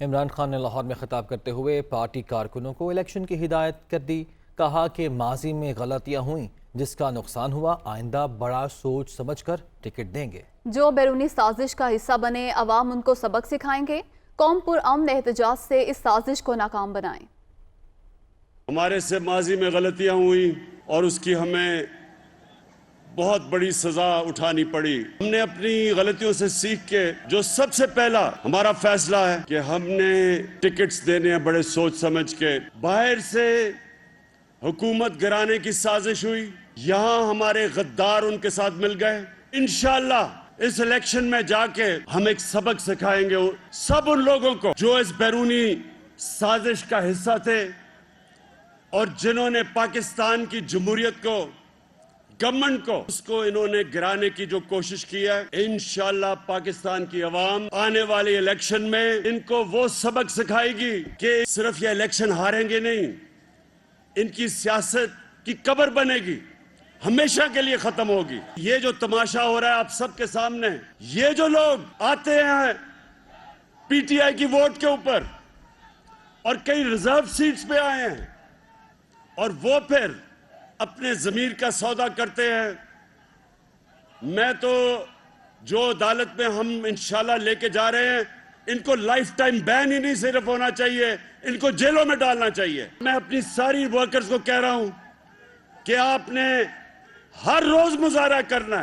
इमरान खान ने लाहौर में खिताब करते हुए पार्टी कारकुनों को इलेक्शन की हिदायत कर दी। कहा कि माजी में गलतियां हुई, जिसका नुकसान हुआ, आइंदा बड़ा सोच समझकर टिकट देंगे। जो बैरूनी साजिश का हिस्सा बने, अवाम उनको सबक सिखाएंगे। कौम पुरअमन एहतजाज से इस साजिश को नाकाम बनाएं। हमारे से माजी में गलतियां हुई और उसकी हमें बहुत बड़ी सजा उठानी पड़ी। हमने अपनी गलतियों से सीख के जो सबसे पहला हमारा फैसला है कि हमने टिकट्स देने हैं बड़े सोच समझ के। बाहर से हुकूमत गिराने की साजिश हुई, यहां हमारे गद्दार उनके साथ मिल गए। इंशाअल्लाह इस इलेक्शन में जाके हम एक सबक सिखाएंगे सब उन लोगों को जो इस बैरूनी साजिश का हिस्सा थे और जिन्होंने पाकिस्तान की जमहूरियत को, गवर्नमेंट को, उसको इन्होंने गिराने की जो कोशिश की है। इंशाअल्लाह पाकिस्तान की अवाम आने वाले इलेक्शन में इनको वो सबक सिखाएगी कि सिर्फ ये इलेक्शन हारेंगे नहीं, इनकी सियासत की कब्र बनेगी, हमेशा के लिए खत्म होगी। ये जो तमाशा हो रहा है आप सबके सामने, ये जो लोग आते हैं पीटीआई की वोट के ऊपर और कई रिजर्व सीट्स पे आए हैं और वो फिर अपने जमीर का सौदा करते हैं। मैं तो जो अदालत में हम इंशाल्लाह लेके जा रहे हैं, इनको लाइफ टाइम बैन ही नहीं सिर्फ होना चाहिए, इनको जेलों में डालना चाहिए। मैं अपनी सारी वर्कर्स को कह रहा हूं कि आपने हर रोज मुजाहरा करना है।